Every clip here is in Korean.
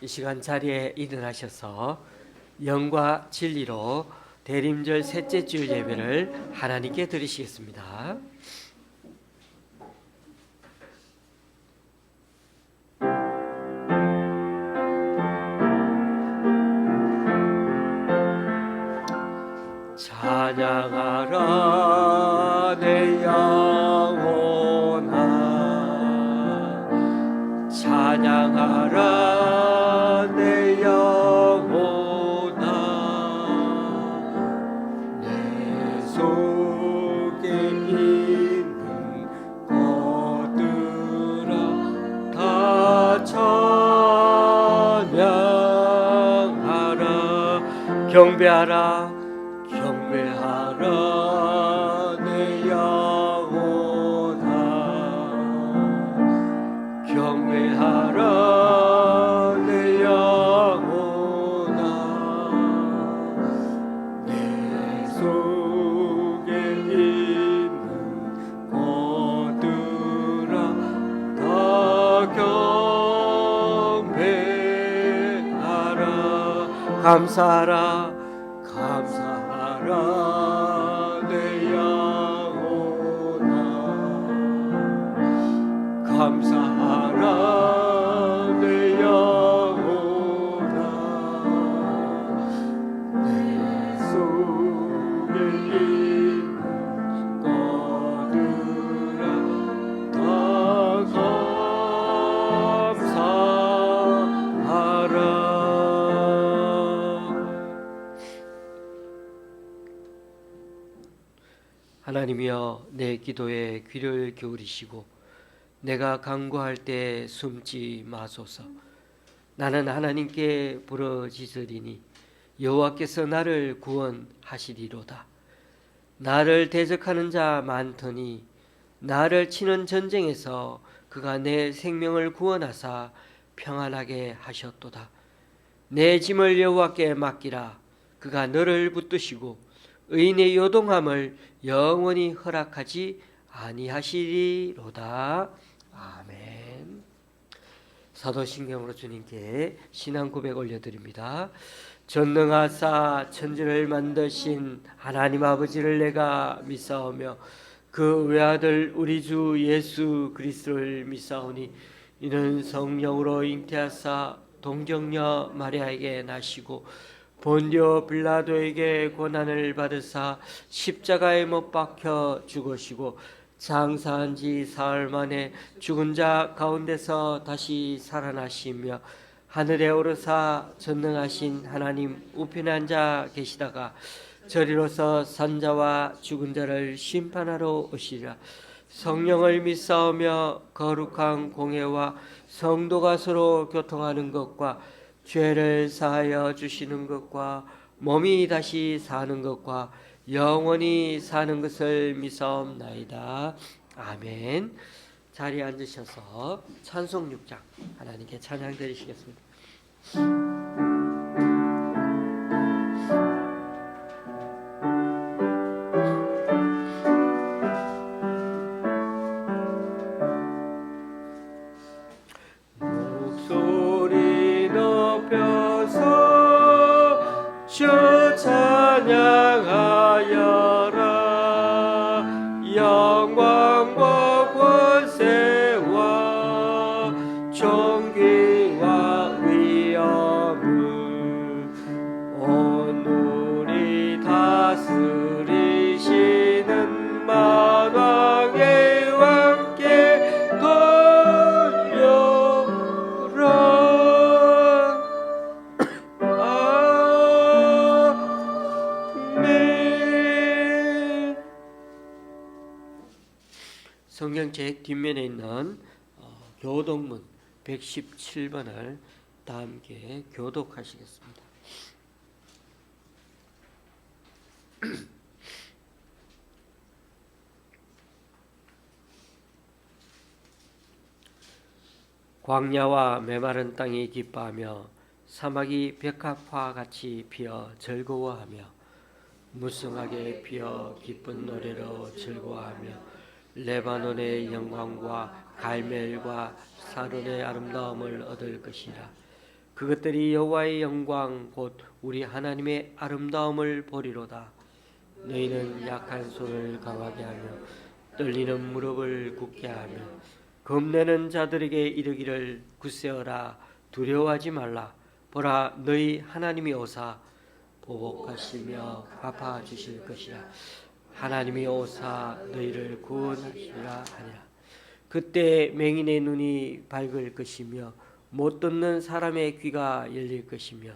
이 시간 자리에 일어나셔서 영과 진리로 대림절 셋째 주 예배를 하나님께 드리시겠습니다. 찬양하라 내 영혼아, 찬양하라 내 영혼아, 내 속에 있는 것들아 다 찬양하라. 경배하라 경배하라 내 영혼아, 경배하라 내 영혼아, 내 속에 있는 것들아 다 경배하라. 감사하라 감사하라 내 영혼아, 감사하라 내 영혼아, 내 속에 있는 것들아 다 감사하라. 하나님이여, 내 기도에 귀를 기울이시고 내가 간구할 때 숨지 마소서. 나는 하나님께 부르짖으리니 여호와께서 나를 구원하시리로다. 나를 대적하는 자 많더니 나를 치는 전쟁에서 그가 내 생명을 구원하사 평안하게 하셨도다. 내 짐을 여호와께 맡기라. 그가 너를 붙드시고 의인의 요동함을 영원히 허락하지 아니하시리로다. 아멘. 사도신경으로 주님께 신앙 고백 올려드립니다. 전능하사 천지를 만드신 하나님 아버지를 내가 믿사오며 그 외아들 우리 주 예수 그리스도를 믿사오니 이는 성령으로 잉태하사 동정녀 마리아에게 나시고 본디오 빌라도에게 고난을 받으사 십자가에 못 박혀 죽으시고 장사한 지 사흘 만에 죽은 자 가운데서 다시 살아나시며 하늘에 오르사 전능하신 하나님 우편에 앉아 계시다가 저리로서 산자와 죽은 자를 심판하러 오시리라. 성령을 믿사오며 거룩한 공회와 성도가 서로 교통하는 것과 죄를 사하여 주시는 것과 몸이 다시 사는 것과 영원히 사는 것을 믿사옵나이다. 아멘. 자리에 앉으셔서 찬송 6장 하나님께 찬양 드리시겠습니다. 주 찬양하여라. 영광과 권세와 존귀와 위엄을 오늘이 다스리시는 만왕의 왕께 돌려라. 성경책 뒷면에 있는 교독문 117번을 다 함께 교독하시겠습니다. 광야와 메마른 땅이 기뻐하며 사막이 백합화 같이 피어 즐거워하며 무성하게 피어 기쁜 노래로 즐거워하며 레바논의 영광과 갈멜과 사론의 아름다움을 얻을 것이라. 그것들이 여호와의 영광 곧 우리 하나님의 아름다움을 보리로다. 너희는 약한 손을 강하게 하며 떨리는 무릎을 굳게 하며 겁내는 자들에게 이르기를 굳세어라 두려워하지 말라. 보라 너희 하나님이 오사 보복하시며 갚아주실 것이라. 하나님이 오사 너희를 구원하시라 하니라. 그때 맹인의 눈이 밝을 것이며 못 듣는 사람의 귀가 열릴 것이며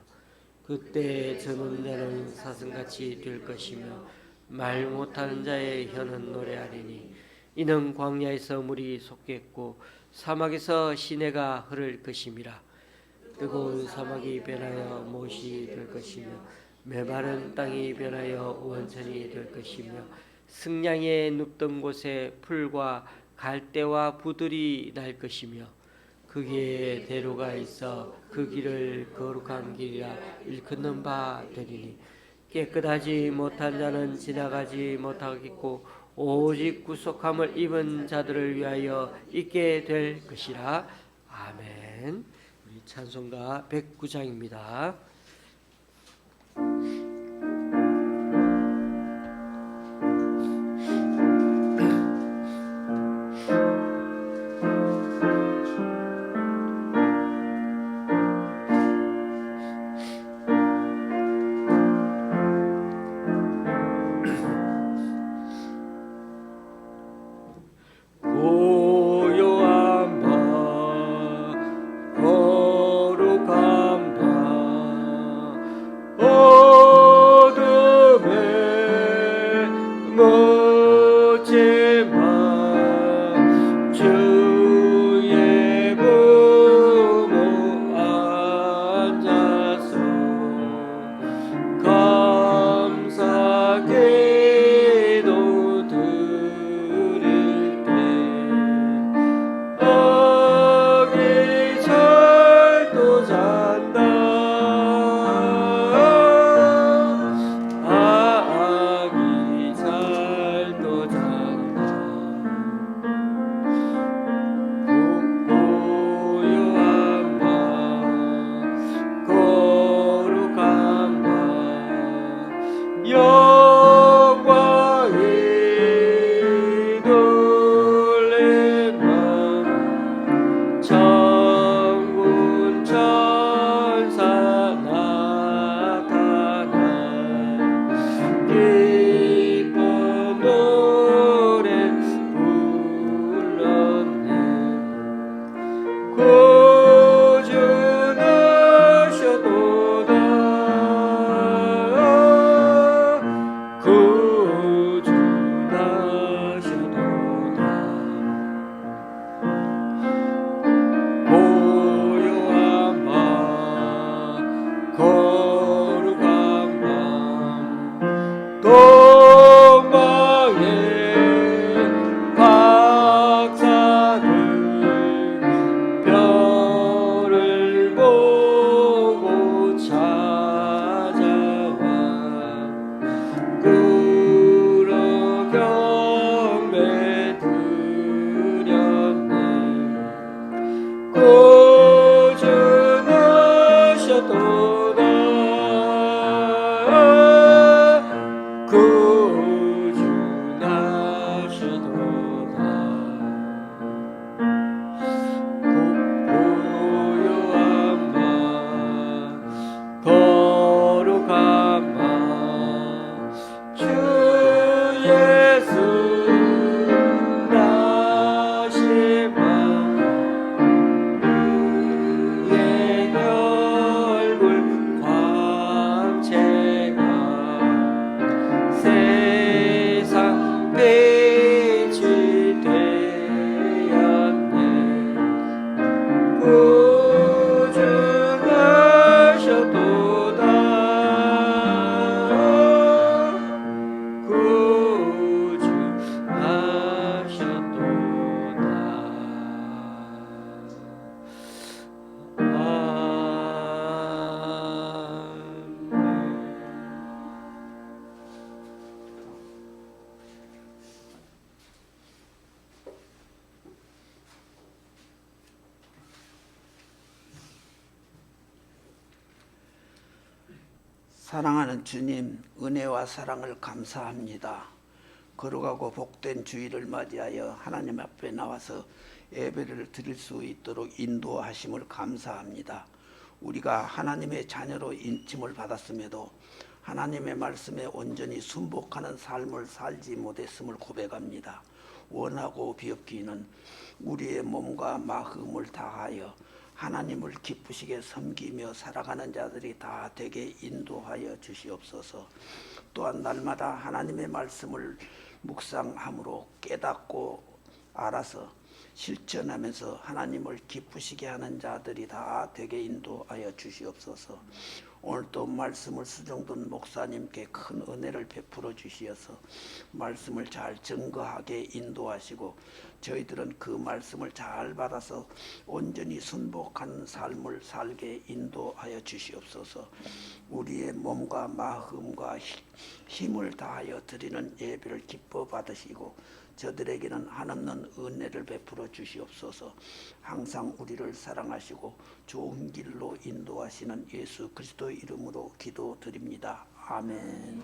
그때 저는 자는 사슴같이 될 것이며 말 못하는 자의 혀는 노래하리니 이는 광야에서 물이 솟겠고 사막에서 시내가 흐를 것임이라. 뜨거운 사막이 변하여 못이 될 것이며 메마른 땅이 변하여 원천이 될 것이며 승냥이의 눕던 곳에 풀과 갈대와 부들이 날 것이며 거기에 대로가 있어 그 길을 거룩한 길이라 일컫는 바 되리니 깨끗하지 못한 자는 지나가지 못하겠고 오직 구속함을 입은 자들을 위하여 있게 될 것이라. 아멘. 우리 찬송가 109장입니다. 고요한 밤 거룩한 밤 사랑하는 주님, 은혜와 사랑을 감사합니다. 거룩하고 복된 주일을 맞이하여 하나님 앞에 나와서 예배를 드릴 수 있도록 인도하심을 감사합니다. 우리가 하나님의 자녀로 인침을 받았음에도 하나님의 말씀에 온전히 순복하는 삶을 살지 못했음을 고백합니다. 원하고 비옵기는 우리의 몸과 마음을 다하여 하나님을 기쁘시게 섬기며 살아가는 자들이 다 되게 인도하여 주시옵소서. 또한 날마다 하나님의 말씀을 묵상함으로 깨닫고 알아서 실천하면서 하나님을 기쁘시게 하는 자들이 다 되게 인도하여 주시옵소서. 오늘도 말씀을 수정둔 목사님께 큰 은혜를 베풀어 주시어서 말씀을 잘 증거하게 인도하시고 저희들은 그 말씀을 잘 받아서 온전히 순복하는 삶을 살게 인도하여 주시옵소서. 우리의 몸과 마음과 힘을 다하여 드리는 예배를 기뻐 받으시고 저들에게는 한없는 은혜를 베풀어 주시옵소서. 항상 우리를 사랑하시고 좋은 길로 인도하시는 예수 그리스도의 이름으로 기도드립니다. 아멘.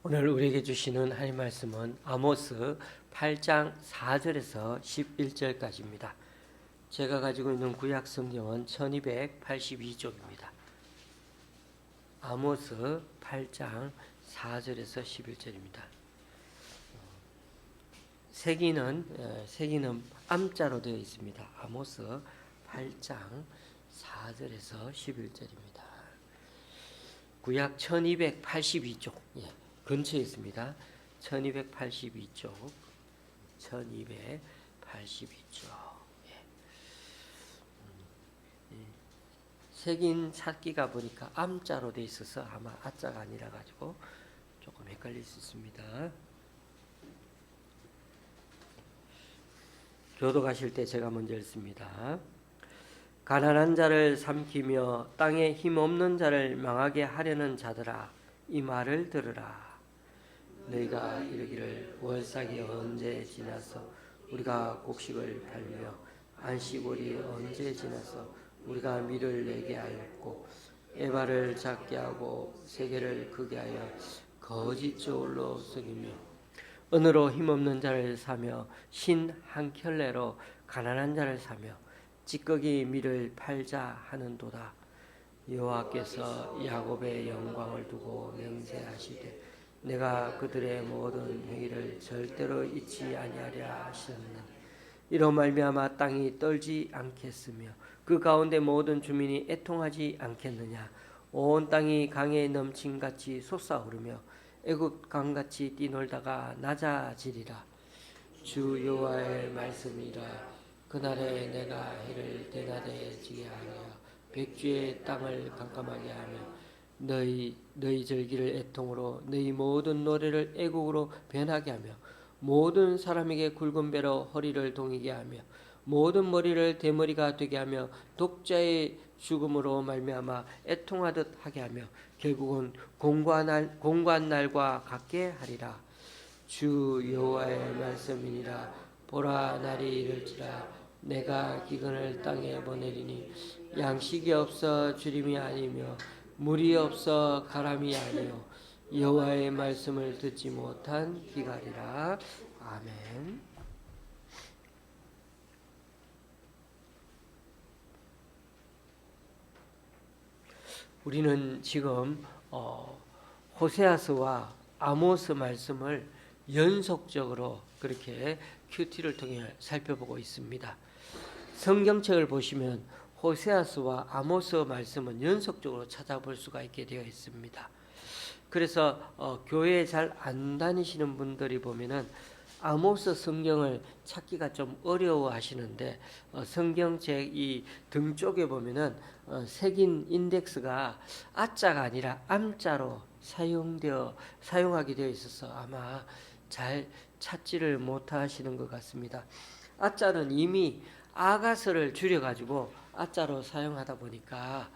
오늘 우리에게 주시는 하나님 말씀은 아모스 8장 4절에서 11절까지입니다. 제가 가지고 있는 구약 성경은 1282쪽입니다. 아모스 8장 4절에서 11절입니다. 세기는 암자로 되어 있습니다. 아모스 8장 4절에서 11절입니다. 구약 1282쪽 근처에 있습니다. 1282쪽 1282쪽 색인 찾기가 보니까 암자로 돼 있어서 아마 아자가 아니라 가지고 조금 헷갈릴 수 있습니다. 교독하실 때 제가 먼저 읽습니다. 가난한 자를 삼키며 땅에 힘없는 자를 망하게 하려는 자들아, 이 말을 들으라. 너희가 이르기를 월삭이 언제 지나서 우리가 곡식을 팔며 안식월이 언제 지나서 우리가 밀을 내게 하였고 에바를 작게 하고 세계를 크게 하여 거짓 저울로 속이며 은으로 힘없는 자를 사며 신 한 켤레로 가난한 자를 사며 찌꺼기 밀을 팔자 하는도다. 여호와께서 야곱의 영광을 두고 맹세하시되 내가 그들의 모든 행위를 절대로 잊지 아니하리라 하셨느니 이로 말미암아 땅이 떨지 않겠으며 그 가운데 모든 주민이 애통하지 않겠느냐. 온 땅이 강에 넘친같이 솟아오르며 애굽 강같이 뛰놀다가 낮아지리라. 주 여호와의 말씀이라. 그날에 내가 해를 대낮에 하여 백주의 땅을 깜깜하게 하며 너희 절기를 애통으로 너희 모든 노래를 애곡으로 변하게 하며 모든 사람에게 굵은 배로 허리를 동이게 하며 모든 머리를 대머리가 되게 하며 독자의 죽음으로 말미암아 애통하듯 하게 하며 결국은 공고한 날과 같게 하리라. 주 여호와의 말씀이니라. 보라, 날이 이를지라. 내가 기근을 땅에 보내리니 양식이 없어 주림이 아니며 물이 없어 가람이 아니요 여호와의 말씀을 듣지 못한 기갈이라. 아멘. 우리는 지금 호세아서와 아모스 말씀을 연속적으로 그렇게 큐티를 통해 살펴보고 있습니다. 성경책을 보시면 호세아서와 아모스 말씀은 연속적으로 찾아볼 수가 있게 되어 있습니다. 그래서 교회에 잘 안 다니시는 분들이 보면은 아모스 성경을 찾기가 좀 어려워하시는데 성경책 이 등 쪽에 보면은 색인 인덱스가 아자가 아니라 암자로 사용하게 되어 있어서 아마 잘 찾지를 못하시는 것 같습니다. 아자는 이미 아가서를 줄여가지고 아자로 사용하다 보니까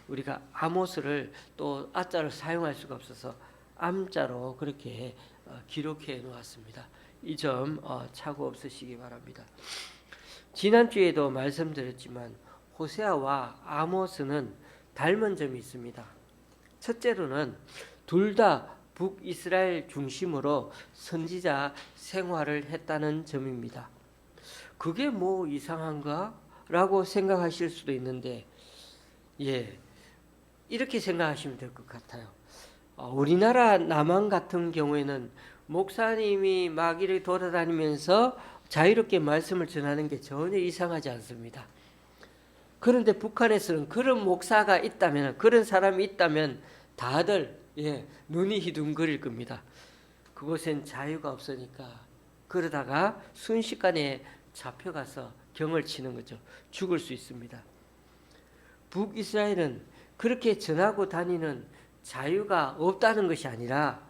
우리가 아모스를 또 아자를 사용할 수가 없어서 암자로 그렇게 기록해 놓았습니다. 이 점 착오 없으시기 바랍니다. 지난주에도 말씀드렸지만 호세아와 아모스는 닮은 점이 있습니다. 첫째로는 둘 다 북이스라엘 중심으로 선지자 생활을 했다는 점입니다. 그게 뭐 이상한가? 라고 생각하실 수도 있는데 이렇게 생각하시면 될 것 같아요. 우리나라 남한 같은 경우에는 목사님이 막 이렇게 돌아다니면서 자유롭게 말씀을 전하는 게 전혀 이상하지 않습니다. 그런데 북한에서는 그런 목사가 있다면, 그런 사람이 있다면 다들 눈이 희둥거릴 겁니다. 그곳엔 자유가 없으니까 그러다가 순식간에 잡혀가서 경을 치는 거죠. 죽을 수 있습니다. 북이스라엘은 그렇게 전하고 다니는 자유가 없다는 것이 아니라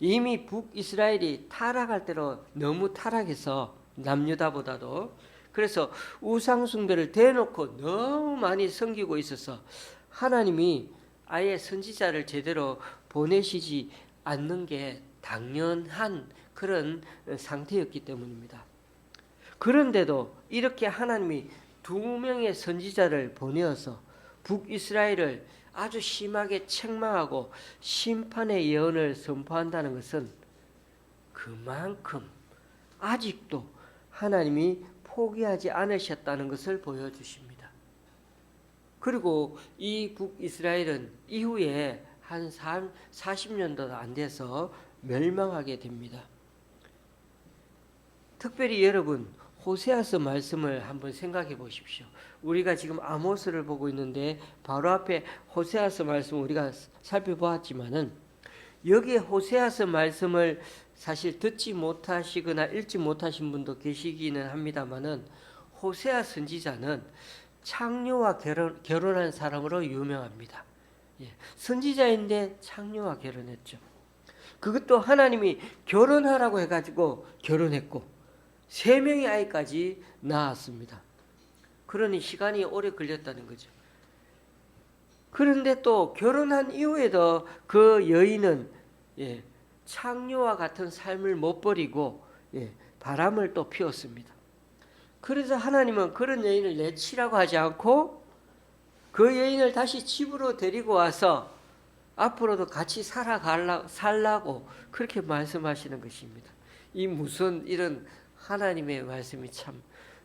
이미 북이스라엘이 타락할 대로 너무 타락해서 남유다보다도 그래서 우상숭배를 대놓고 너무 많이 섬기고 있어서 하나님이 아예 선지자를 제대로 보내시지 않는 게 당연한 그런 상태였기 때문입니다. 그런데도 이렇게 하나님이 2명의 선지자를 보내어서 북이스라엘을 아주 심하게 책망하고 심판의 예언을 선포한다는 것은 그만큼 아직도 하나님이 포기하지 않으셨다는 것을 보여주십니다. 그리고 이 북이스라엘은 이후에 한 40년도 안 돼서 멸망하게 됩니다. 특별히 여러분 호세아서 말씀을 한번 생각해 보십시오. 우리가 지금 아모스를 보고 있는데 바로 앞에 호세아서 말씀 우리가 살펴보았지만은 여기에 호세아서 말씀을 사실 듣지 못하시거나 읽지 못하신 분도 계시기는 합니다만은 호세아 선지자는 창녀와 결혼한 사람으로 유명합니다. 선지자인데 창녀와 결혼했죠. 그것도 하나님이 결혼하라고 해가지고 결혼했고 3명의 아이까지 낳았습니다. 그러니 시간이 오래 걸렸다는 거죠. 그런데 또 결혼한 이후에도 그 여인은 창녀와 같은 삶을 못 버리고 바람을 또 피웠습니다. 그래서 하나님은 그런 여인을 내치라고 하지 않고 그 여인을 다시 집으로 데리고 와서 앞으로도 같이 살라고 그렇게 말씀하시는 것입니다. 이 무슨 이런 하나님의 말씀이 참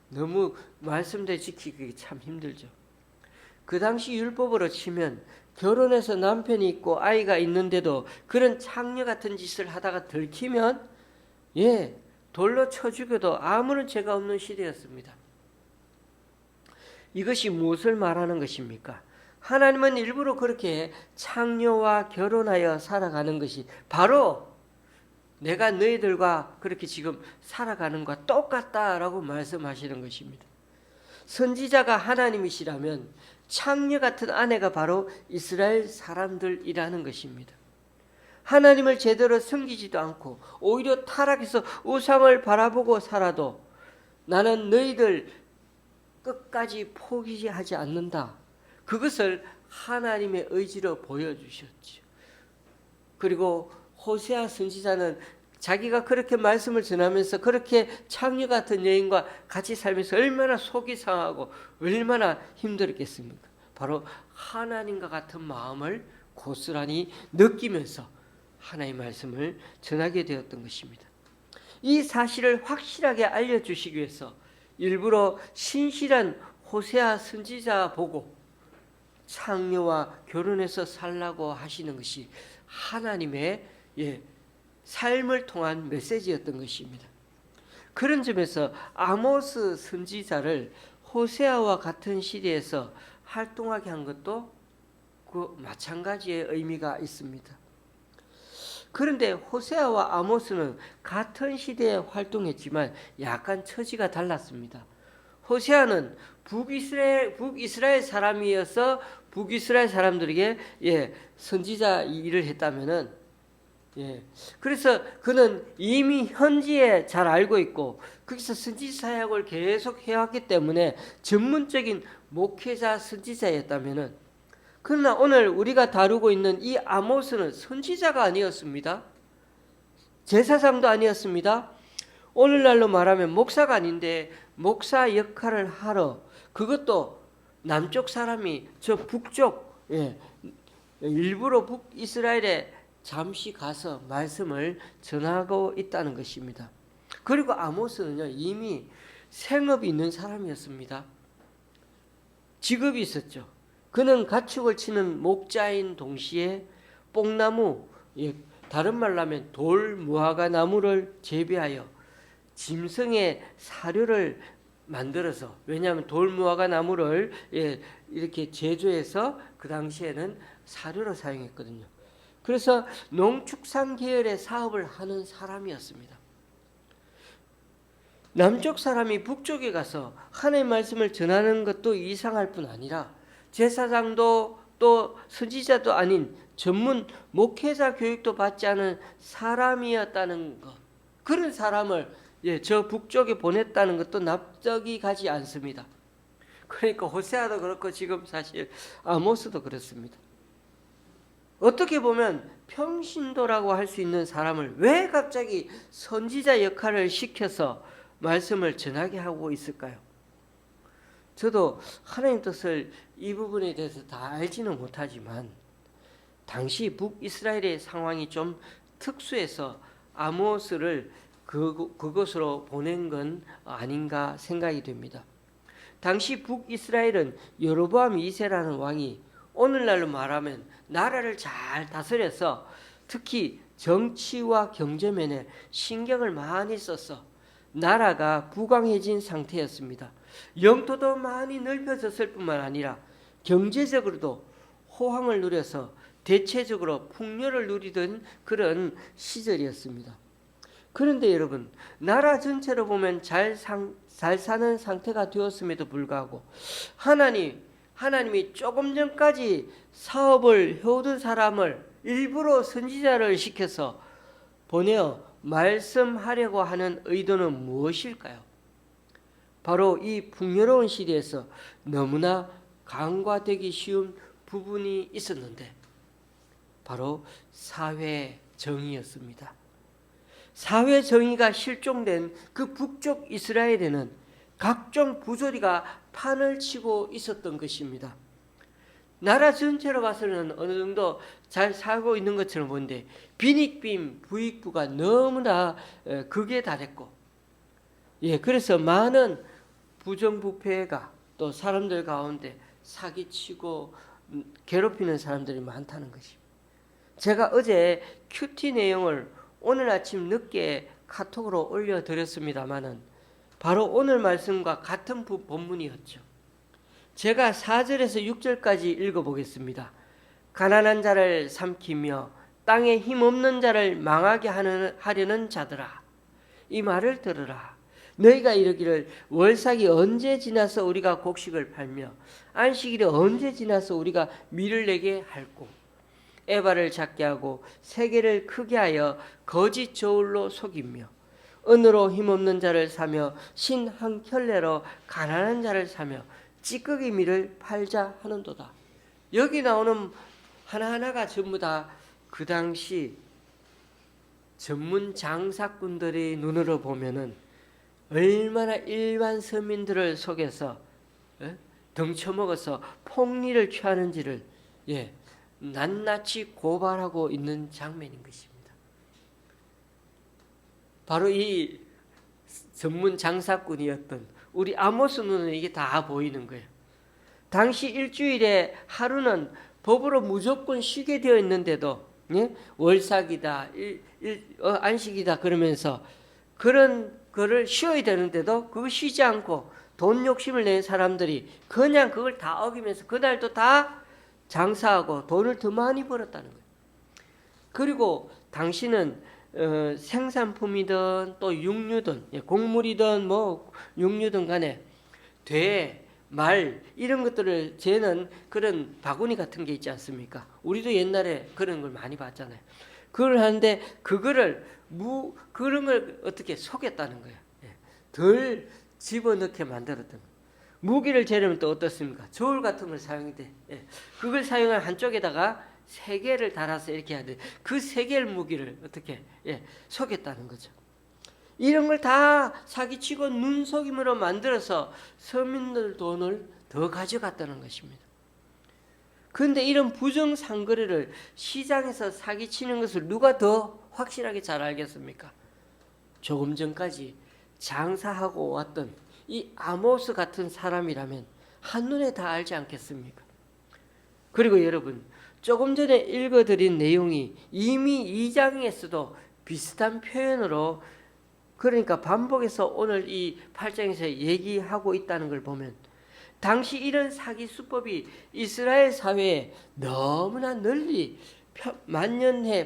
너무 말씀대로 지키기 참 힘들죠. 그 당시 율법으로 치면 결혼해서 남편이 있고 아이가 있는데도 그런 창녀 같은 짓을 하다가 들키면 돌로 쳐 죽여도 아무런 죄가 없는 시대였습니다. 이것이 무엇을 말하는 것입니까? 하나님은 일부러 그렇게 창녀와 결혼하여 살아가는 것이 바로 내가 너희들과 그렇게 지금 살아가는 것과 똑같다라고 말씀하시는 것입니다. 선지자가 하나님이시라면 창녀 같은 아내가 바로 이스라엘 사람들이라는 것입니다. 하나님을 제대로 섬기지도 않고 오히려 타락해서 우상을 바라보고 살아도 나는 너희들 끝까지 포기하지 않는다. 그것을 하나님의 의지로 보여주셨죠. 그리고 호세아 선지자는 자기가 그렇게 말씀을 전하면서 그렇게 창녀 같은 여인과 같이 살면서 얼마나 속이 상하고 얼마나 힘들었겠습니까? 바로 하나님과 같은 마음을 고스란히 느끼면서 하나님의 말씀을 전하게 되었던 것입니다. 이 사실을 확실하게 알려주시기 위해서 일부러 신실한 호세아 선지자 보고 창녀와 결혼해서 살라고 하시는 것이 하나님의 삶을 통한 메시지였던 것입니다. 그런 점에서 아모스 선지자를 호세아와 같은 시대에서 활동하게 한 것도 그 마찬가지의 의미가 있습니다. 그런데 호세아와 아모스는 같은 시대에 활동했지만 약간 처지가 달랐습니다. 호세아는 북이스라엘 사람이어서 북이스라엘 사람들에게 선지자 일을 했다면은 그래서 그는 이미 현지에 잘 알고 있고 거기서 선지자 사역을 계속 해왔기 때문에 전문적인 목회자 선지자였다면은, 그러나 오늘 우리가 다루고 있는 이 아모스는 선지자가 아니었습니다. 제사장도 아니었습니다. 오늘날로 말하면 목사가 아닌데 목사 역할을 하러, 그것도 남쪽 사람이 저 북쪽, 일부러 북이스라엘에 잠시 가서 말씀을 전하고 있다는 것입니다. 그리고 아모스는요, 이미 생업이 있는 사람이었습니다. 직업이 있었죠. 그는 가축을 치는 목자인 동시에 뽕나무, 다른 말로 하면 돌 무화과 나무를 재배하여 짐승의 사료를 만들어서, 왜냐하면 돌 무화과 나무를 이렇게 제조해서 그 당시에는 사료로 사용했거든요. 그래서 농축산 계열의 사업을 하는 사람이었습니다. 남쪽 사람이 북쪽에 가서 하나님의 말씀을 전하는 것도 이상할 뿐 아니라 제사장도 또 선지자도 아닌 전문 목회자 교육도 받지 않은 사람이었다는 것, 그런 사람을 저 북쪽에 보냈다는 것도 납득이 가지 않습니다. 그러니까 호세아도 그렇고 지금 사실 아모스도 그렇습니다. 어떻게 보면 평신도라고 할 수 있는 사람을 왜 갑자기 선지자 역할을 시켜서 말씀을 전하게 하고 있을까요? 저도 하나님 뜻을 이 부분에 대해서 다 알지는 못하지만 당시 북이스라엘의 상황이 좀 특수해서 아모스를 그곳으로 보낸 건 아닌가 생각이 됩니다. 당시 북이스라엘은 여로보암 2세라는 왕이 오늘날로 말하면 나라를 잘 다스려서 특히 정치와 경제면에 신경을 많이 써서 나라가 부강해진 상태였습니다. 영토도 많이 넓혀졌을 뿐만 아니라 경제적으로도 호황을 누려서 대체적으로 풍요를 누리던 그런 시절이었습니다. 그런데 여러분, 나라 전체로 보면 잘 사는 상태가 되었음에도 불구하고 하나님이 조금 전까지 사업을 해오던 사람을 일부러 선지자를 시켜서 보내어 말씀하려고 하는 의도는 무엇일까요? 바로 이 풍요로운 시대에서 너무나 간과되기 쉬운 부분이 있었는데 바로 사회 정의였습니다. 사회 정의가 실종된 그 북쪽 이스라엘에는 각종 부조리가 판을 치고 있었던 것입니다. 나라 전체로 봐서는 어느 정도 잘 살고 있는 것처럼 보는데 빈익빈 부익부가 너무나 극에 달했고, 그래서 많은 부정부패가 또 사람들 가운데 사기치고 괴롭히는 사람들이 많다는 것입니다. 제가 어제 큐티 내용을 오늘 아침 늦게 카톡으로 올려드렸습니다마는 바로 오늘 말씀과 같은 본문이었죠. 제가 4절에서 6절까지 읽어보겠습니다. 가난한 자를 삼키며 땅에 힘없는 자를 망하게 하려는 자들아, 이 말을 들으라. 너희가 이르기를 월삭이 언제 지나서 우리가 곡식을 팔며 안식일이 언제 지나서 우리가 밀을 내게 할꼬. 에바를 작게 하고 세계를 크게 하여 거짓 저울로 속이며 은으로 힘없는 자를 사며 신 한 켤레로 가난한 자를 사며 찌꺼기 밀을 팔자 하는도다. 여기 나오는 하나하나가 전부 다 그 당시 전문 장사꾼들의 눈으로 보면은 얼마나 일반 서민들을 속여서 덩쳐먹어서 폭리를 취하는지를 낱낱이 고발하고 있는 장면인 것입니다. 바로 이 전문 장사꾼이었던 우리 아모스 눈은 이게 다 보이는 거예요. 당시 일주일에 하루는 법으로 무조건 쉬게 되어 있는데도 월삭이다, 안식이다 그러면서 그런 거를 쉬어야 되는데도 그거 쉬지 않고 돈 욕심을 낸 사람들이 그냥 그걸 다 어기면서 그날도 다 장사하고 돈을 더 많이 벌었다는 거예요. 그리고 당신은 생산품이든 또 육류든 곡물이든 뭐 육류든 간에 돼, 말 이런 것들을 재는 그런 바구니 같은 게 있지 않습니까? 우리도 옛날에 그런 걸 많이 봤잖아요. 그걸 하는데 그런 걸 어떻게 속였다는 거예요. 덜 집어넣게 만들었던 거예요. 무기를 재려면 또 어떻습니까? 저울 같은 걸 사용돼. 그걸 사용한 한쪽에다가 세 개를 달아서 이렇게 하는데 그 세 개의 무기를 어떻게 속였다는 거죠. 이런 걸 다 사기치고 눈속임으로 만들어서 서민들 돈을 더 가져갔다는 것입니다. 그런데 이런 부정상거래를 시장에서 사기치는 것을 누가 더 확실하게 잘 알겠습니까? 조금 전까지 장사하고 왔던 이 아모스 같은 사람이라면 한눈에 다 알지 않겠습니까? 그리고 여러분, 조금 전에 읽어드린 내용이 이미 2장에서도 비슷한 표현으로, 그러니까 반복해서 오늘 이 8장에서 얘기하고 있다는 걸 보면 당시 이런 사기 수법이 이스라엘 사회에 너무나 널리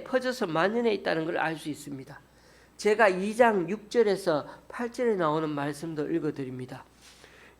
퍼져서 만연해 있다는 걸 알 수 있습니다. 제가 2장 6절에서 8절에 나오는 말씀도 읽어드립니다.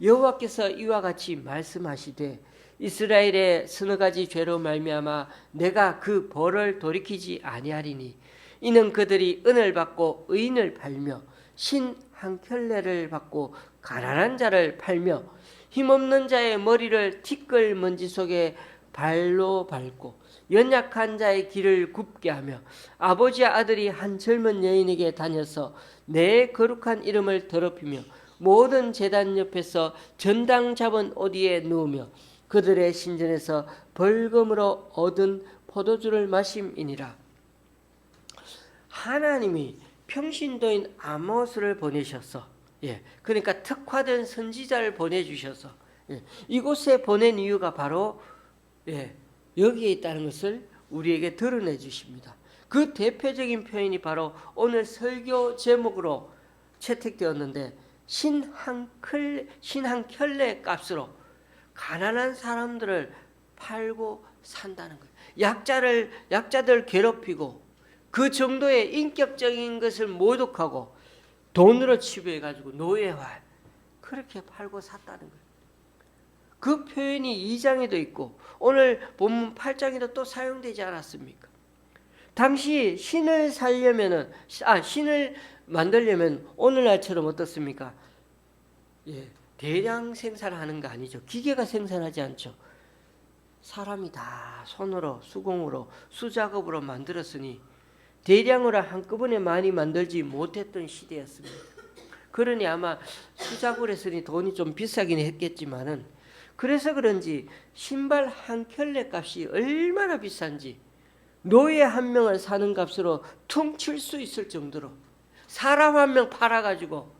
여호와께서 이와 같이 말씀하시되 이스라엘의 서너 가지 죄로 말미암아 내가 그 벌을 돌이키지 아니하리니 이는 그들이 은을 받고 의인을 팔며 신 한 켤레를 받고 가난한 자를 팔며 힘없는 자의 머리를 티끌 먼지 속에 발로 밟고 연약한 자의 길을 굽게 하며 아버지와 아들이 한 젊은 여인에게 다녀서 내 거룩한 이름을 더럽히며 모든 제단 옆에서 전당 잡은 옷 위에 누우며 그들의 신전에서 벌금으로 얻은 포도주를 마심이니라. 하나님이 평신도인 아모스를 보내셔서, 그러니까 특화된 선지자를 보내주셔서 이곳에 보낸 이유가 바로 여기에 있다는 것을 우리에게 드러내 주십니다. 그 대표적인 표현이 바로 오늘 설교 제목으로 채택되었는데 신 한 켤레 값으로 가난한 사람들을 팔고 산다는 거예요. 약자들 괴롭히고 그 정도의 인격적인 것을 모독하고 돈으로 치부해가지고 노예화 그렇게 팔고 샀다는 거예요. 그 표현이 2장에도 있고 오늘 본문 8장에도 또 사용되지 않았습니까? 당시 신을 만들려면 오늘날처럼 어떻습니까? 대량 생산하는 거 아니죠. 기계가 생산하지 않죠. 사람이 다 손으로 수공으로 수작업으로 만들었으니 대량으로 한꺼번에 많이 만들지 못했던 시대였습니다. 그러니 아마 수작을 했으니 돈이 좀 비싸긴 했겠지만은 그래서 그런지 신발 한 켤레 값이 얼마나 비싼지 노예 한 명을 사는 값으로 퉁칠 수 있을 정도로 사람 한 명 팔아가지고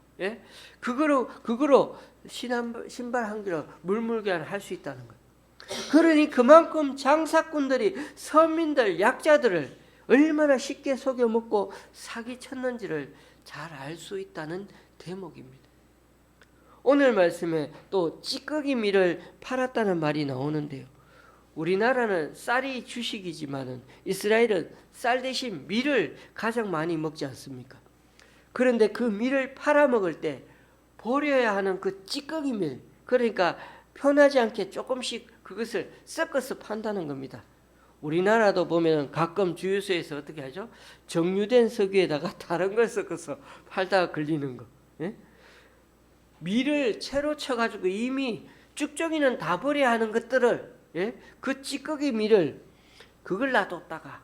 그거로 신발 한 개로 물물교환 할 수 있다는 거예요. 그러니 그만큼 장사꾼들이 서민들 약자들을 얼마나 쉽게 속여 먹고 사기쳤는지를 잘 알 수 있다는 대목입니다. 오늘 말씀에 또 찌꺼기 밀을 팔았다는 말이 나오는데요. 우리나라는 쌀이 주식이지만은 이스라엘은 쌀 대신 밀을 가장 많이 먹지 않습니까? 그런데 그 밀을 팔아 먹을 때 버려야 하는 그 찌꺼기 밀, 그러니까 편하지 않게 조금씩 그것을 섞어서 판다는 겁니다. 우리나라도 보면 가끔 주유소에서 어떻게 하죠? 정유된 석유에다가 다른 걸 섞어서 팔다가 걸리는 거. 밀을 채로 쳐가지고 이미 쭉정이는 다 버려야 하는 것들을 그 찌꺼기 밀을 그걸 놔뒀다가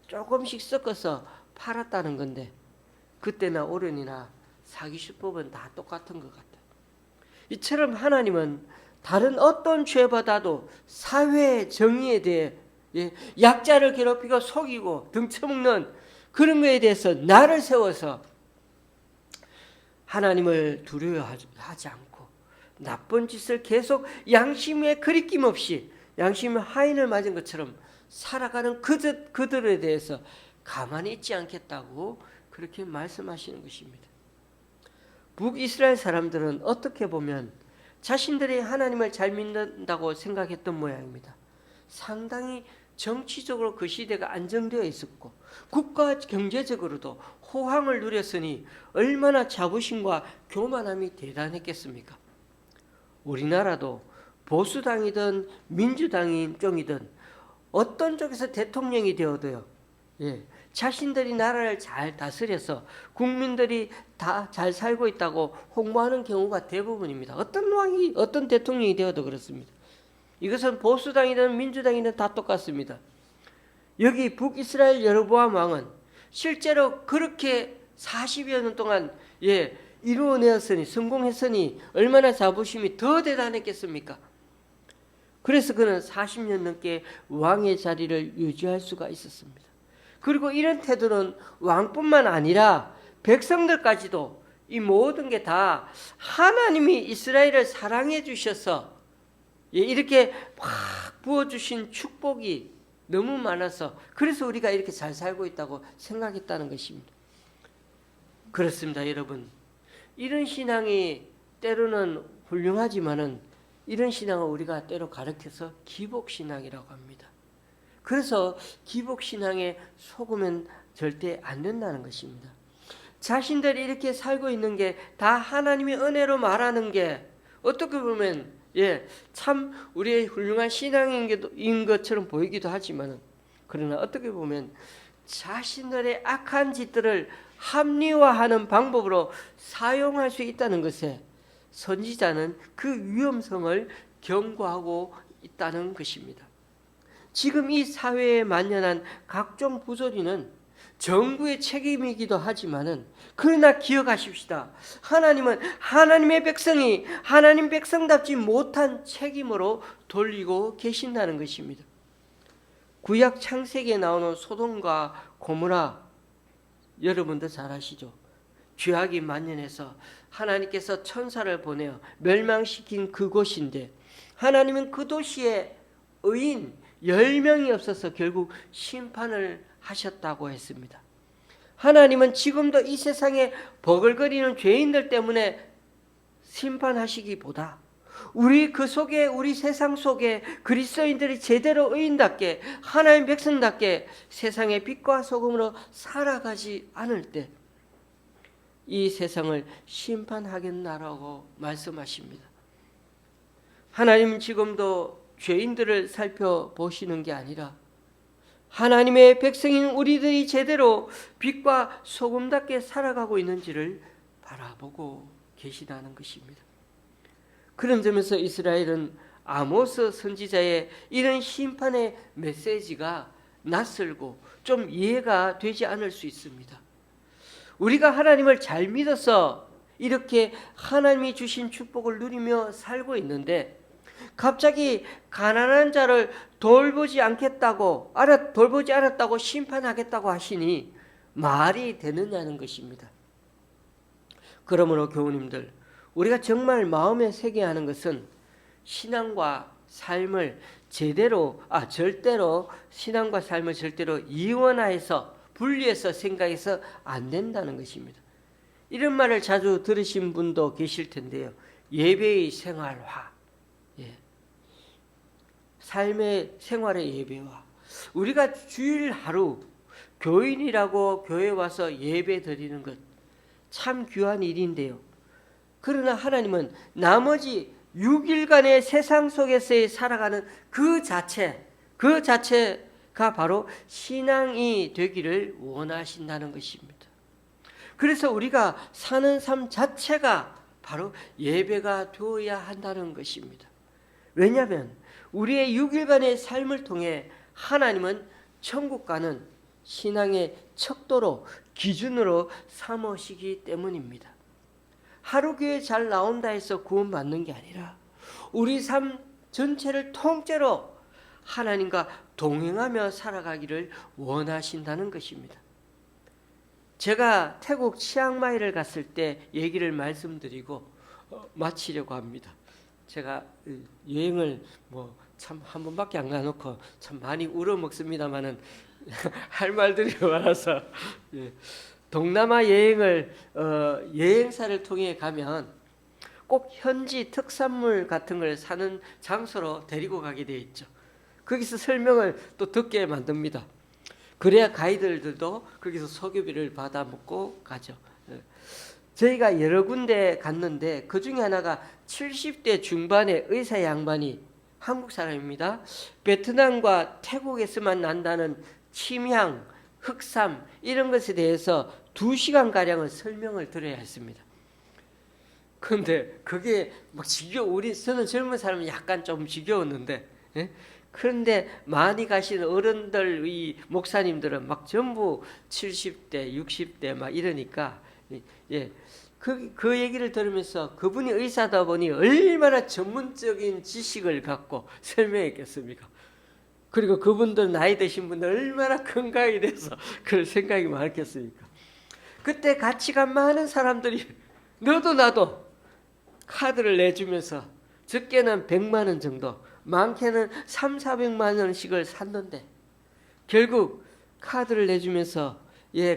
조금씩 섞어서 팔았다는 건데 그때나 오른이나 사기 수법은 다 똑같은 것 같아요. 이처럼 하나님은 다른 어떤 죄보다도 사회의 정의에 대해 약자를 괴롭히고 속이고 등쳐먹는 그런 거에 대해서 나를 세워서 하나님을 두려워하지 않고 나쁜 짓을 계속 양심에 거리낌 없이 양심의 하인을 맞은 것처럼 살아가는 그들에 대해서 가만히 있지 않겠다고 그렇게 말씀하시는 것입니다. 북이스라엘 사람들은 어떻게 보면 자신들이 하나님을 잘 믿는다고 생각했던 모양입니다. 상당히 정치적으로 그 시대가 안정되어 있었고 국가 경제적으로도 호황을 누렸으니 얼마나 자부심과 교만함이 대단했겠습니까? 우리나라도 보수당이든 민주당인 쪽이든 어떤 쪽에서 대통령이 되어도요, 자신들이 나라를 잘 다스려서 국민들이 다 잘 살고 있다고 홍보하는 경우가 대부분입니다. 어떤 왕이, 어떤 대통령이 되어도 그렇습니다. 이것은 보수당이든 민주당이든 다 똑같습니다. 여기 북이스라엘 여로보암 왕은 실제로 그렇게 40여 년 동안 이루어내었으니, 성공했으니 얼마나 자부심이 더 대단했겠습니까? 그래서 그는 40년 넘게 왕의 자리를 유지할 수가 있었습니다. 그리고 이런 태도는 왕뿐만 아니라 백성들까지도 이 모든 게 다 하나님이 이스라엘을 사랑해 주셔서 이렇게 막 부어주신 축복이 너무 많아서 그래서 우리가 이렇게 잘 살고 있다고 생각했다는 것입니다. 그렇습니다, 여러분. 이런 신앙이 때로는 훌륭하지만은 이런 신앙을 우리가 때로 가르쳐서 기복신앙이라고 합니다. 그래서 기복신앙에 속으면 절대 안 된다는 것입니다. 자신들이 이렇게 살고 있는 게 다 하나님의 은혜로 말하는 게 어떻게 보면 참 우리의 훌륭한 신앙인 것처럼 보이기도 하지만 그러나 어떻게 보면 자신들의 악한 짓들을 합리화하는 방법으로 사용할 수 있다는 것에 선지자는 그 위험성을 경고하고 있다는 것입니다. 지금 이 사회에 만연한 각종 부조리는 정부의 책임이기도 하지만은 그러나 기억하십시다. 하나님은 하나님의 백성이 하나님 백성답지 못한 책임으로 돌리고 계신다는 것입니다. 구약 창세기에 나오는 소돔과 고모라 여러분도 잘 아시죠? 죄악이 만연해서 하나님께서 천사를 보내어 멸망시킨 그곳인데 하나님은 그 도시에 의인 10명이 없어서 결국 심판을 하셨다고 했습니다. 하나님은 지금도 이 세상에 버글거리는 죄인들 때문에 심판하시기보다 우리 세상 속에 그리스도인들이 제대로 의인답게 하나님 백성답게 세상의 빛과 소금으로 살아가지 않을 때 이 세상을 심판하겠나라고 말씀하십니다. 하나님은 지금도 죄인들을 살펴보시는 게 아니라 하나님의 백성인 우리들이 제대로 빛과 소금답게 살아가고 있는지를 바라보고 계시다는 것입니다. 그런 점에서 이스라엘은 아모스 선지자의 이런 심판의 메시지가 낯설고 좀 이해가 되지 않을 수 있습니다. 우리가 하나님을 잘 믿어서 이렇게 하나님이 주신 축복을 누리며 살고 있는데 갑자기 가난한 자를 돌보지 않았다고 심판하겠다고 하시니 말이 되느냐는 것입니다. 그러므로 교우님들, 우리가 정말 마음에 새겨야 하는 것은 신앙과 삶을 절대로 이원화해서 분리해서 생각해서 안 된다는 것입니다. 이런 말을 자주 들으신 분도 계실 텐데요. 예배의 생활화, 삶의 생활의 예배화. 우리가 주일 하루 교인이라고 교회 와서 예배 드리는 것 참 귀한 일인데요. 그러나 하나님은 나머지 6일간의 세상 속에서의 살아가는 그 자체가 바로 신앙이 되기를 원하신다는 것입니다. 그래서 우리가 사는 삶 자체가 바로 예배가 되어야 한다는 것입니다. 왜냐하면 우리의 6일간의 삶을 통해 하나님은 천국 가는 신앙의 척도로 기준으로 삼으시기 때문입니다. 하루 교회 잘 나온다 해서 구원받는 게 아니라 우리 삶 전체를 통째로 하나님과 동행하며 살아가기를 원하신다는 것입니다. 제가 태국 치앙마이를 갔을 때 얘기를 말씀드리고 마치려고 합니다. 제가 여행을 참 한 번밖에 안 가놓고 참 많이 울어먹습니다만은 할 말들이 많아서 동남아 여행을 여행사를 통해 가면 꼭 현지 특산물 같은 걸 사는 장소로 데리고 가게 돼 있죠. 거기서 설명을 또 듣게 만듭니다. 그래야 가이드들도 거기서 소교비를 받아 먹고 가죠. 저희가 여러 군데 갔는데 그 중에 하나가 70대 중반의 의사 양반이 한국 사람입니다. 베트남과 태국에서만 난다는 침향, 흑삼 이런 것에 대해서 2시간가량을 설명을 들어야 했습니다. 그런데 그게 막 저는 젊은 사람은 약간 좀 지겨웠는데, 예? 그런데 많이 가시는 어른들, 이 목사님들은 막 전부 70대, 60대 막 이러니까, 예. 그 얘기를 들으면서 그분이 의사다 보니 얼마나 전문적인 지식을 갖고 설명했겠습니까? 그리고 그분들 나이 드신 분들 얼마나 건강이 돼서 그런 생각이 많겠습니까? 그때 같이 간 많은 사람들이 너도 나도 카드를 내주면서 적게는 100만 원 정도, 많게는 3, 400만 원씩을 샀는데 결국 카드를 내주면서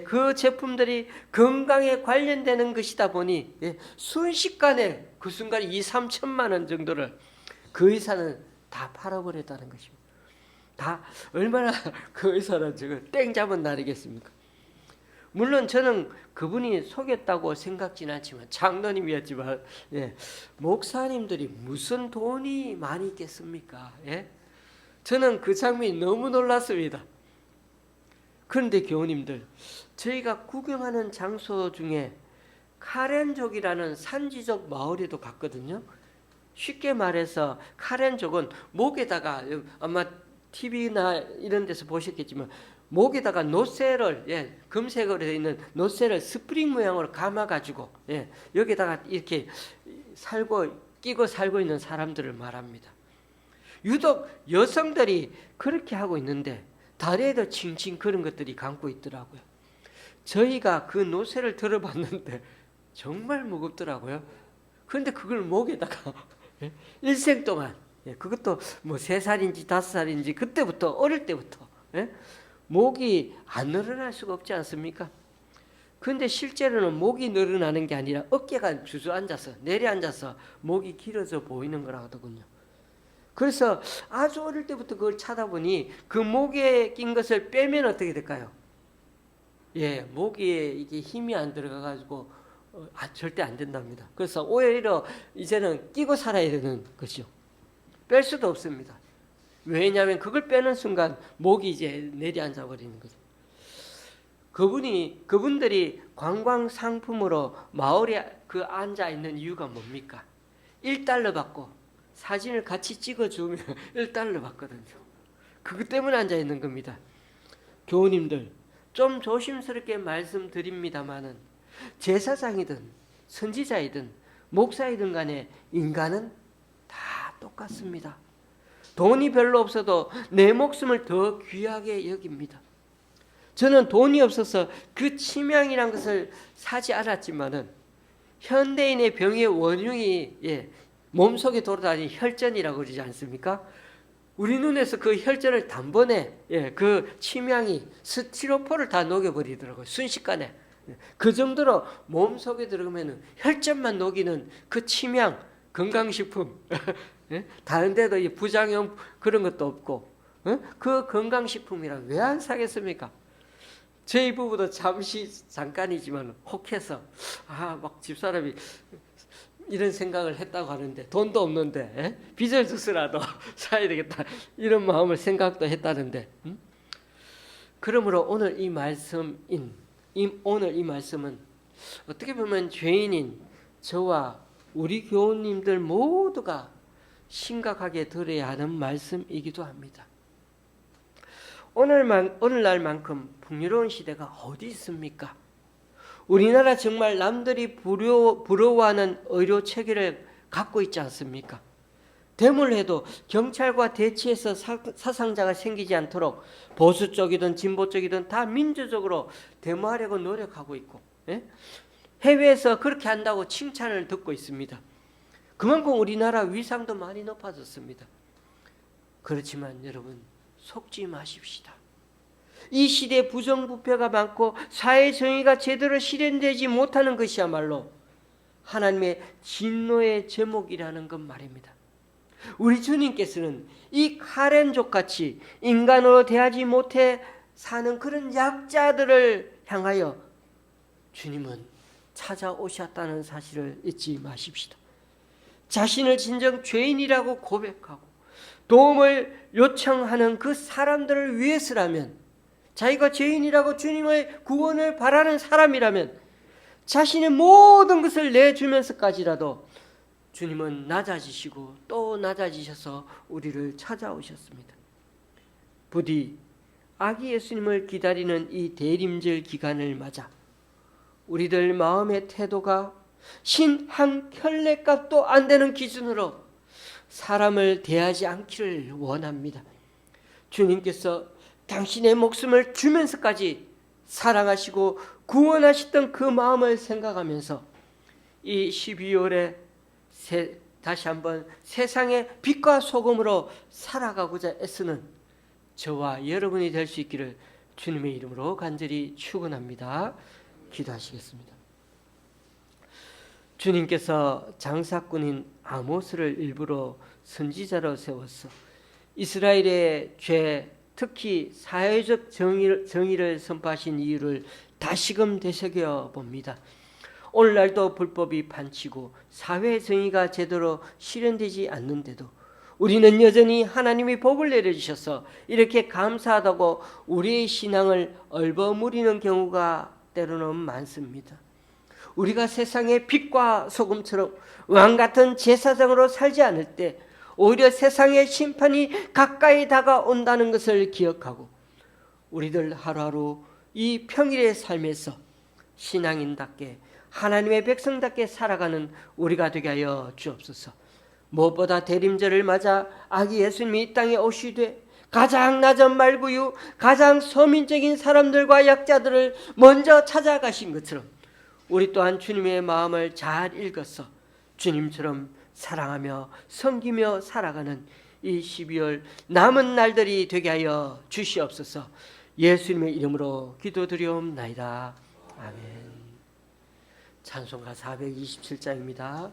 그 제품들이 건강에 관련되는 것이다 보니 순식간에 그 순간 2, 3천만 원 정도를 그 의사는 다 팔아버렸다는 것입니다. 다 얼마나 그 의사는 지금 땡 잡은 날이겠습니까? 물론 저는 그분이 속였다고 생각지는 않지만 장로님이었지만 목사님들이 무슨 돈이 많이 있겠습니까? 저는 그 장면이 너무 놀랐습니다. 그런데 교우님들, 저희가 구경하는 장소 중에 카렌족이라는 산지족 마을에도 갔거든요. 쉽게 말해서 카렌족은 목에다가 아마 TV나 이런 데서 보셨겠지만 목에다가 노쇠를 금색으로 되어 있는 노쇠를 스프링 모양으로 감아가지고 여기다가 이렇게 끼고 살고 있는 사람들을 말합니다. 유독 여성들이 그렇게 하고 있는데 다리에도 칭칭 그런 것들이 감고 있더라고요. 저희가 그 노쇠를 들어봤는데 정말 무겁더라고요. 그런데 그걸 목에다가 일생 동안 그것도 뭐 3살인지 5살인지 그때부터 어릴 때부터 목이 안 늘어날 수가 없지 않습니까? 그런데 실제로는 목이 늘어나는 게 아니라 어깨가 주저앉아서 내려앉아서 목이 길어져 보이는 거라거든요. 그래서 아주 어릴 때부터 그걸 찾아보니 그 목에 낀 것을 빼면 어떻게 될까요? 목에 이게 힘이 안 들어가가지고 절대 안 된답니다. 그래서 오히려 이제는 끼고 살아야 되는 거죠. 뺄 수도 없습니다. 왜냐하면 그걸 빼는 순간 목이 이제 내려앉아 버리는 거죠. 그분들이 관광 상품으로 마을에 앉아 있는 이유가 뭡니까? $1 받고 사진을 같이 찍어주면 $1 받거든요. 그것 때문에 앉아 있는 겁니다. 교우님들, 좀 조심스럽게 말씀드립니다마는 제사장이든 선지자이든 목사이든 간에 인간은 다 똑같습니다. 돈이 별로 없어도 내 목숨을 더 귀하게 여깁니다. 저는 돈이 없어서 그 침향이란 것을 사지 않았지만은 현대인의 병의 원흉이 몸속에 돌아다니는 혈전이라고 그러지 않습니까? 우리 눈에서 그 혈전을 단번에 그 침향이 스티로폼을 다 녹여버리더라고요. 순식간에. 그 정도로 몸속에 들어가면 혈전만 녹이는 그 침향, 건강식품 다른 데도 부작용 그런 것도 없고 그 건강식품이랑 왜 안 사겠습니까? 저희 부부도 잠깐이지만 혹해서 막 집사람이 이런 생각을 했다고 하는데 돈도 없는데 빚을 져서라도 사야 되겠다 이런 마음을 생각도 했다는데 그러므로 오늘 이 말씀은 어떻게 보면 죄인인 저와 우리 교우님들 모두가 심각하게 들어야 하는 말씀이기도 합니다. 오늘날만큼 풍요로운 시대가 어디 있습니까? 우리나라 정말 남들이 부러워하는 의료 체계를 갖고 있지 않습니까? 데모를 해도 경찰과 대치해서 사상자가 생기지 않도록 보수 쪽이든 진보 쪽이든 다 민주적으로 데모하려고 노력하고 있고 해외에서 그렇게 한다고 칭찬을 듣고 있습니다. 그만큼 우리나라 위상도 많이 높아졌습니다. 그렇지만 여러분 속지 마십시다. 이 시대에 부정부패가 많고 사회 정의가 제대로 실현되지 못하는 것이야말로 하나님의 진노의 제목이라는 것 말입니다. 우리 주님께서는 이 카렌족같이 인간으로 대하지 못해 사는 그런 약자들을 향하여 주님은 찾아오셨다는 사실을 잊지 마십시다. 자신을 진정 죄인이라고 고백하고 도움을 요청하는 그 사람들을 위해서라면, 자기가 죄인이라고 주님의 구원을 바라는 사람이라면 자신의 모든 것을 내주면서까지라도 주님은 낮아지시고 또 낮아지셔서 우리를 찾아오셨습니다. 부디 아기 예수님을 기다리는 이 대림절 기간을 맞아 우리들 마음의 태도가 신 한 켤레값도 안 되는 기준으로 사람을 대하지 않기를 원합니다. 주님께서 당신의 목숨을 주면서까지 사랑하시고 구원하셨던 그 마음을 생각하면서 이 12월에 다시 한번 세상의 빛과 소금으로 살아가고자 애쓰는 저와 여러분이 될 수 있기를 주님의 이름으로 간절히 축원합니다. 기도하시겠습니다. 주님께서 장사꾼인 아모스를 일부러 선지자로 세워서 이스라엘의 죄, 특히 사회적 정의를 선포하신 이유를 다시금 되새겨 봅니다. 오늘날도 불법이 판치고 사회 정의가 제대로 실현되지 않는데도 우리는 여전히 하나님이 복을 내려주셔서 이렇게 감사하다고 우리의 신앙을 얼버무리는 경우가 때로는 많습니다. 우리가 세상의 빛과 소금처럼 왕같은 제사장으로 살지 않을 때 오히려 세상의 심판이 가까이 다가온다는 것을 기억하고 우리들 하루하루 이 평일의 삶에서 신앙인답게 하나님의 백성답게 살아가는 우리가 되게 하여 주옵소서. 무엇보다 대림절을 맞아 아기 예수님이 이 땅에 오시되 가장 낮은 말구유, 가장 서민적인 사람들과 약자들을 먼저 찾아가신 것처럼 우리 또한 주님의 마음을 잘 읽어서 주님처럼 사랑하며 섬기며 살아가는 이 12월 남은 날들이 되게 하여 주시옵소서. 예수님의 이름으로 기도드리옵나이다. 아멘. 찬송가 427장입니다.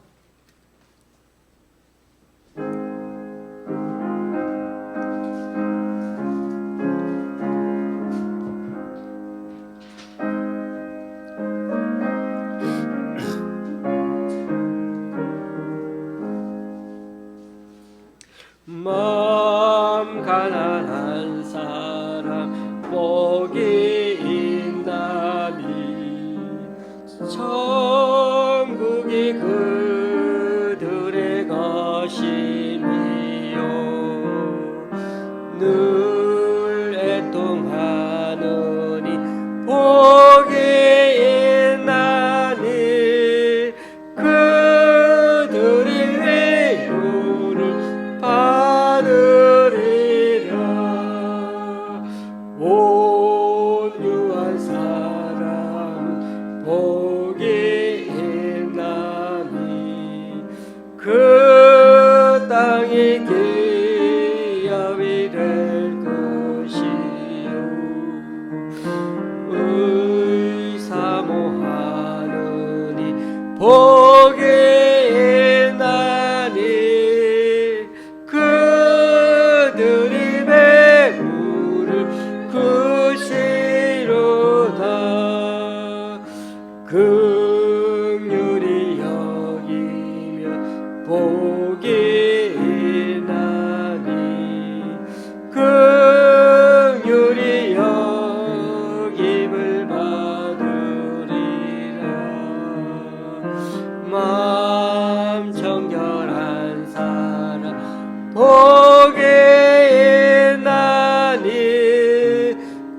마음 가난한 사람 복이 있나니 천국이 그들의 것이니요. 늘 애통하느니 복이 있나니 그들이 위로를 받으리라. 온유한 사람 복이 있나니 그 땅이 기업이 될 것이요. 의사모하느니 복이 있나니 그들이 배부를 그시로다. 긍휼히 여기며 복이 있나니 긍휼히 여김을 받으리라. 마음 정결한 사람 복이 있나니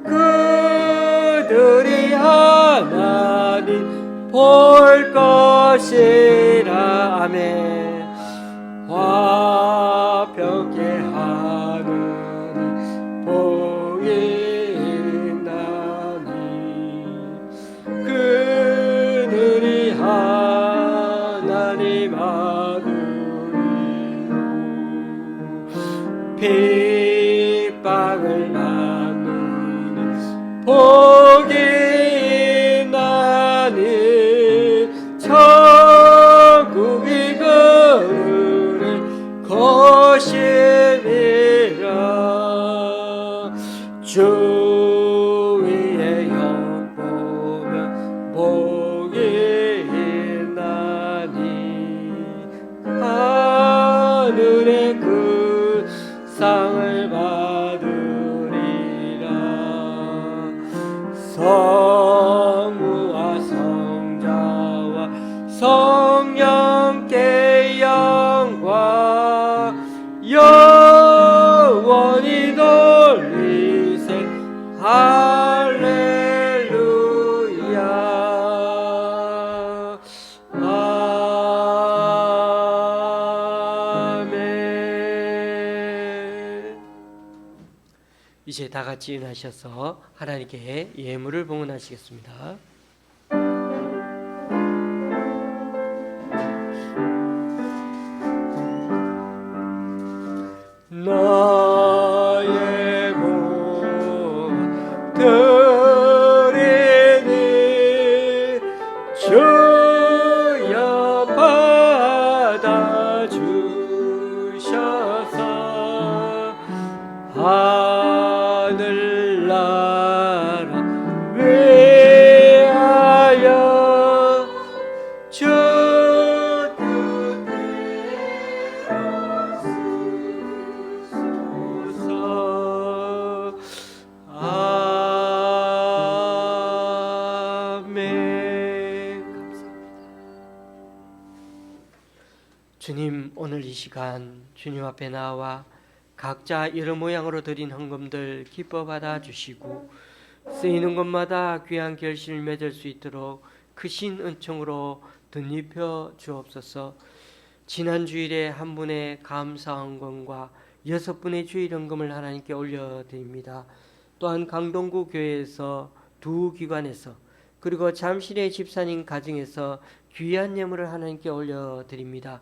그들이 하나님 볼 것이라. 아멘. 화평케 하느니 복이 있나니 그들이 하나님 아들이요. 핍박을 받느니 복이 있나니 천국이 그를 상을 받으리라. 성부와 성자와 성령께 영광 영원히 돌리세. 할렐루야. 아멘. 이제 다 같이 일어나셔서 하나님께 예물을 봉헌하시겠습니다. 나의 몸 드리니 주여 받아주셔서 하늘나라 위하여 주 주님, 오늘 이 시간 주님 앞에 나와 각자 여러 모양으로 드린 헌금들 기뻐 받아 주시고 쓰이는 것마다 귀한 결실을 맺을 수 있도록 크신 은총으로 덧입혀 주옵소서. 지난 주일에 한 분의 감사 헌금과 6분의 주일 헌금을 하나님께 올려드립니다. 또한 강동구 교회에서 두 기관에서 그리고 잠실의 집사님 가정에서 귀한 예물을 하나님께 올려드립니다.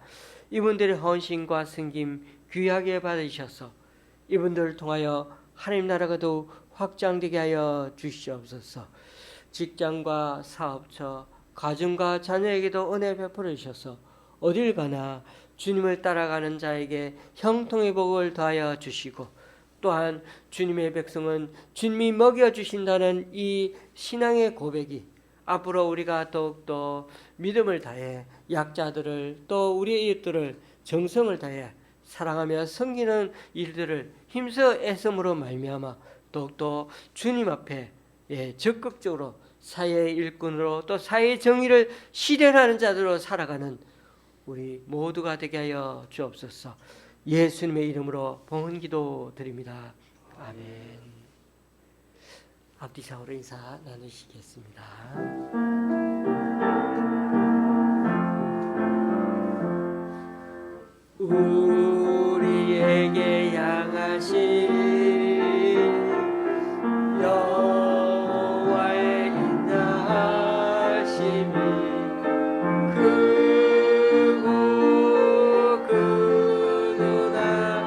이분들의 헌신과 섬김 귀하게 받으셔서 이분들을 통하여 하나님 나라가 더욱 확장되게 하여 주시옵소서. 직장과 사업처, 가정과 자녀에게도 은혜 베풀어 주셔서 어딜 가나 주님을 따라가는 자에게 형통의 복을 더하여 주시고, 또한 주님의 백성은 주님이 먹여주신다는 이 신앙의 고백이 앞으로 우리가 더욱더 믿음을 다해 약자들을 또 우리의 이웃들을 정성을 다해 사랑하며 섬기는 일들을 힘써 애씀으로 말미암아 더욱더 주님 앞에 적극적으로 사회의 일꾼으로 또 사회의 정의를 실현하는 자들로 살아가는 우리 모두가 되게 하여 주옵소서. 예수님의 이름으로 봉헌 기도 드립니다. 아멘. 앞뒤상으로 인사 나누시겠습니다. 우리에게 향하신 여호와의 인자하심이 크고 크도다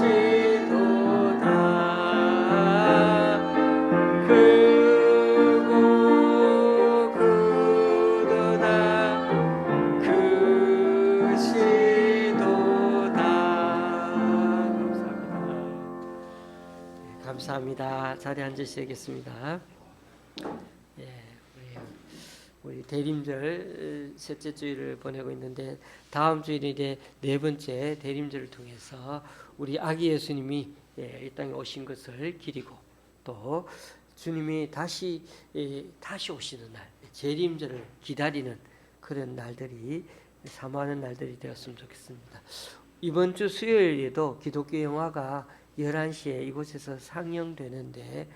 크시도다 감사합니다. 자리에 앉으시겠습니다. 우리 대림절 셋째 주일을 보내고 있는데 다음 주일이 이제 네 번째 대림절을 통해서 우리 아기 예수님이 이 땅에 오신 것을 기리고 또 주님이 다시 오시는 날 재림절을 기다리는 그런 날들이 사모하는 날들이 되었으면 좋겠습니다. 이번 주 수요일에도 기독교 영화가 11시에 이곳에서 상영되는데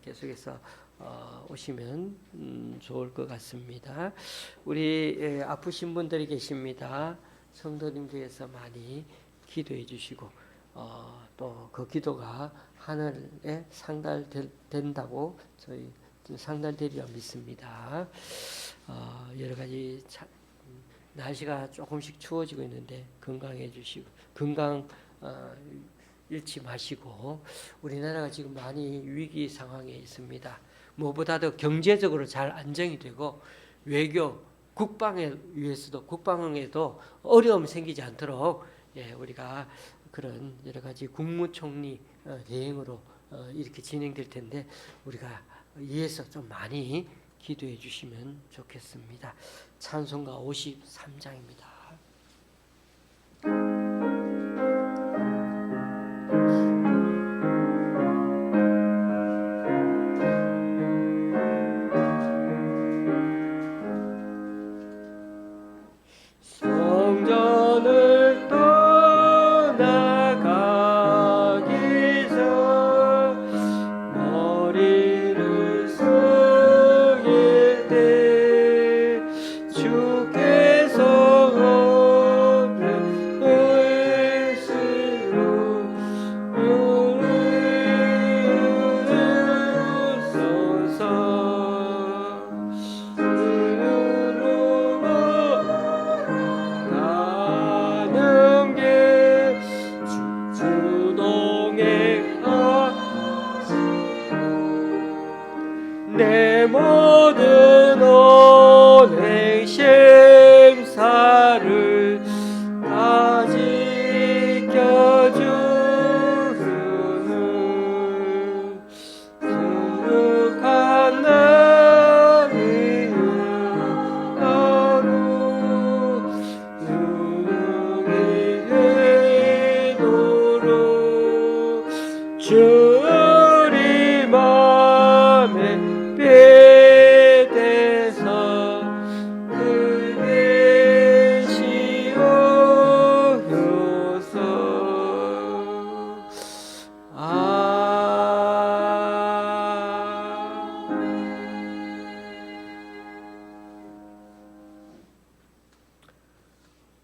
계속해서 오시면 좋을 것 같습니다. 우리 아프신 분들이 계십니다. 성도님 중에서 많이 기도해 주시고 또 그 기도가 하늘에 상달된다고 저희 상달되리라 믿습니다. 여러 가지 날씨가 조금씩 추워지고 있는데 건강해 주시고 건강 잃지 마시고 우리나라가 지금 많이 위기 상황에 있습니다. 무엇보다도 경제적으로 잘 안정이 되고 외교 국방에 위해서도 국방에도 어려움이 생기지 않도록 우리가 그런 여러 가지 국무총리 대행으로 이렇게 진행될 텐데 우리가 이에서 좀 많이 기도해 주시면 좋겠습니다. 찬송가 53장입니다.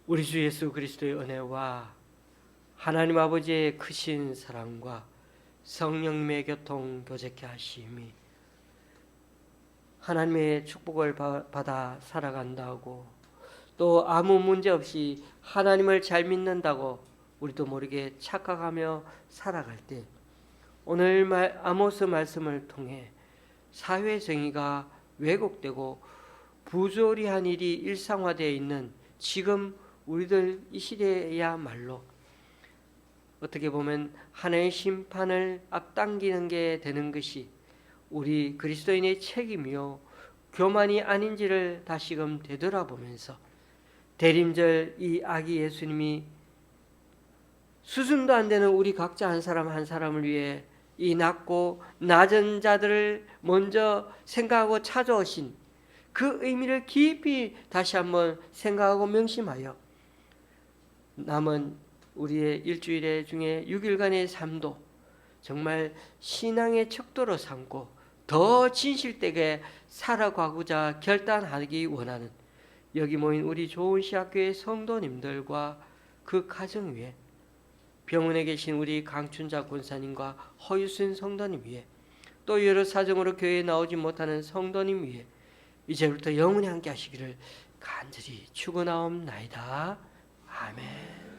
우리 주 예수 그리스도의 은혜와 하나님 아버지의 크신 사랑과 성령님의 교통 교제케 하심이 하나님의 축복을 받아 살아간다고 또 아무 문제 없이 하나님을 잘 믿는다고 우리도 모르게 착각하며 살아갈 때 오늘 아모스 말씀을 통해 사회정의가 왜곡되고 부조리한 일이 일상화되어 있는 지금 우리들 이 시대야말로 어떻게 보면 하나님의 심판을 앞당기는 게 되는 것이 우리 그리스도인의 책임이요 교만이 아닌지를 다시금 되돌아보면서 대림절 이 아기 예수님이 수준도 안 되는 우리 각자 한 사람 한 사람을 위해 이 낮고 낮은 자들을 먼저 생각하고 찾아오신 그 의미를 깊이 다시 한번 생각하고 명심하여 남은 우리의 일주일 중에 6일간의 삶도 정말 신앙의 척도로 삼고 더 진실되게 살아가고자 결단하기 원하는 여기 모인 우리 좋은시학교의 성도님들과 그 가정 위에 병원에 계신 우리 강춘자 권사님과 허유순 성도님 위에 또 여러 사정으로 교회에 나오지 못하는 성도님 위에 이제부터 영원히 함께 하시기를 간절히 축원하옵나이다. 아멘.